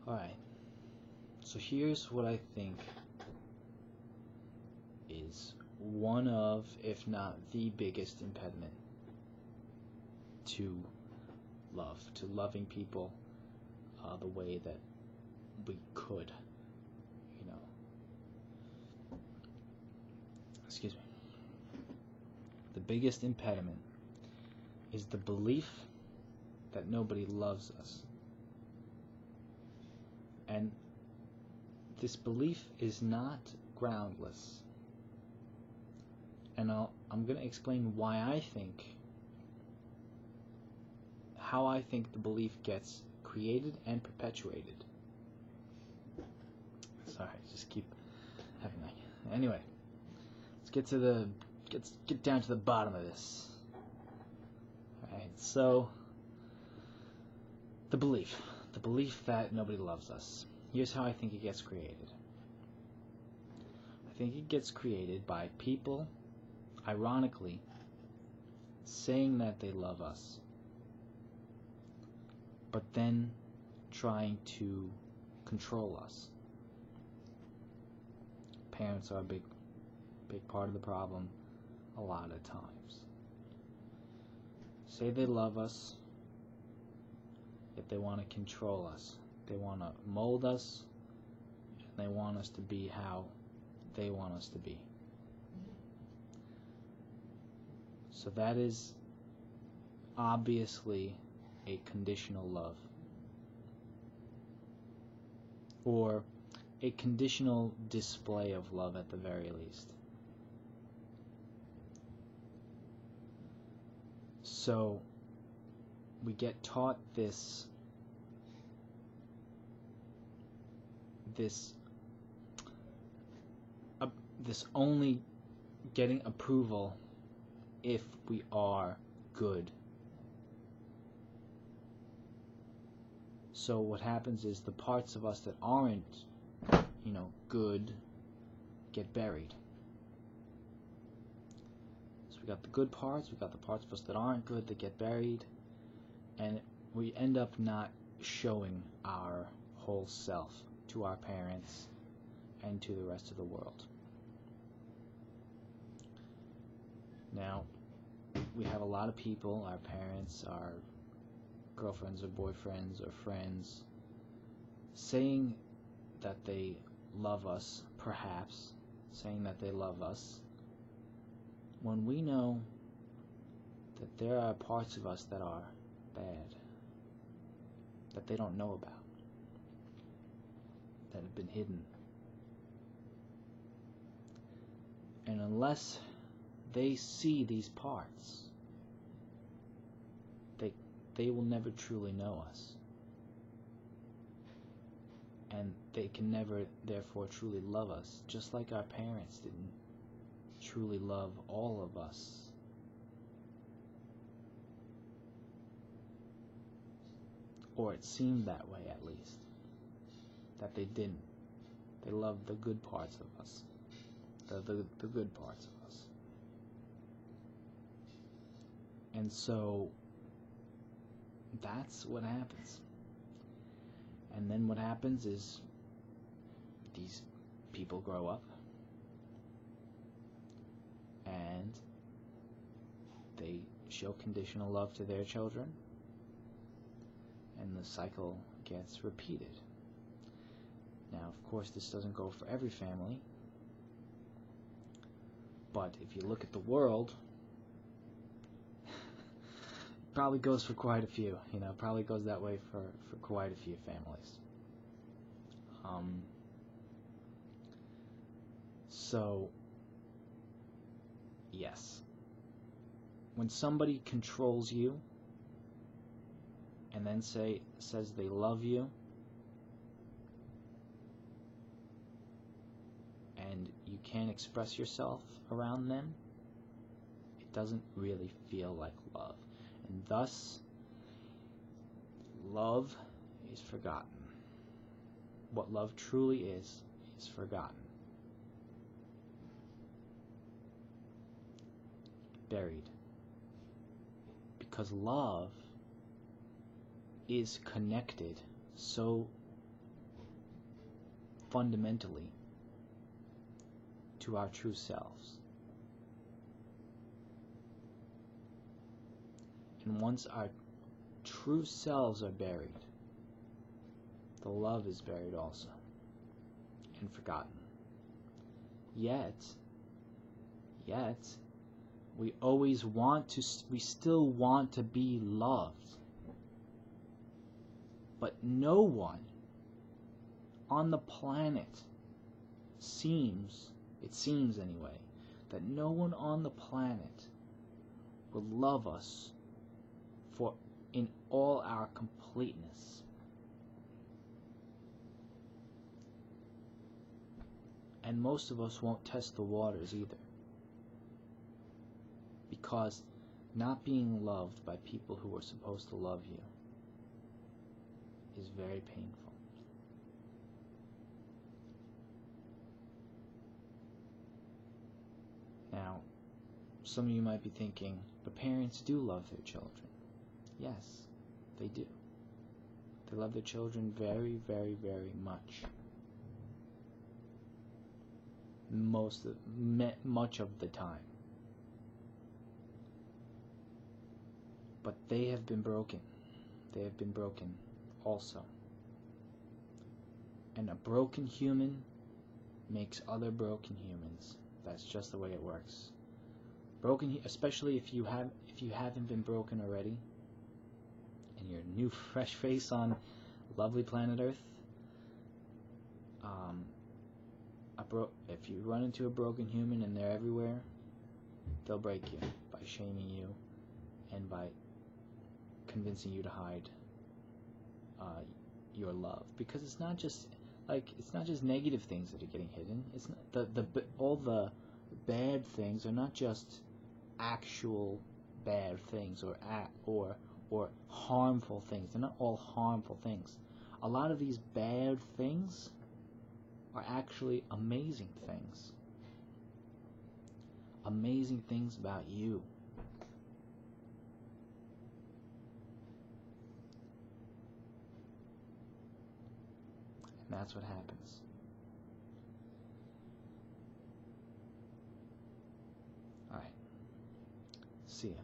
Alright, so here's what I think is one of, if not the biggest impediment to love, to loving people the way that we could, excuse me. The biggest impediment is the belief that nobody loves us. And this belief is not groundless. And I'm going to explain how I think the belief gets created and perpetuated. Sorry, just keep having that. Anyway, let's get down to the bottom of this. Alright, so the belief that nobody loves us. Here's how I think it gets created. I think it gets created by people, ironically, saying that they love us, but then trying to control us. Parents are a big part of the problem a lot of times. Say they love us, yet they want to control us. They want to mold us, and they want us to be how they want us to be. So that is obviously a conditional love, or a conditional display of love at the very least. So we get taught this only getting approval if we are good. So what happens is the parts of us that aren't, good get buried. So we got the good parts, we got the parts of us that aren't good that get buried, and we end up not showing our whole self to our parents and to the rest of the world. Now, we have a lot of people, our parents, our girlfriends or boyfriends or friends, saying that they love us, perhaps saying that they love us, when we know that there are parts of us that are bad, that they don't know about, that have been hidden. And unless they see these parts, they will never truly know us. And they can never, therefore, truly love us, just like our parents didn't truly love all of us. Or it seemed that way, at least. That they didn't. They loved the good parts of us. The good parts of us. And so that's what happens. And then what happens is these people grow up and they show conditional love to their children, and the cycle gets repeated. Now, of course, this doesn't go for every family, but if you look at the world, probably goes for quite a few, probably goes that way for quite a few families. So, yes, when somebody controls you and then says they love you, and you can't express yourself around them, it doesn't really feel like love. And thus, love is forgotten. What love truly is forgotten. Buried. Because love is connected so fundamentally to our true selves. And once our true selves are buried, the love is buried also and forgotten. Yet, we still want to be loved. But no one on the planet it seems anyway, that no one on the planet will love us in all our completeness. And most of us won't test the waters either. Because not being loved by people who are supposed to love you is very painful. Now, some of you might be thinking, but parents do love their children. Yes, they do. They love their children very, very, very much. Much of the time. But they have been broken. They have been broken also. And a broken human makes other broken humans. That's just the way it works. Especially if you haven't been broken already, and you're a new fresh face on lovely planet Earth. If you run into a broken human and they're everywhere, they'll break you by shaming you and by convincing you to hide your love, because it's not just negative things that are getting hidden. It's not all the bad things are not just actual bad things or harmful things. They're not all harmful things. A lot of these bad things are actually amazing things. Amazing things about you. And that's what happens. Alright. See ya.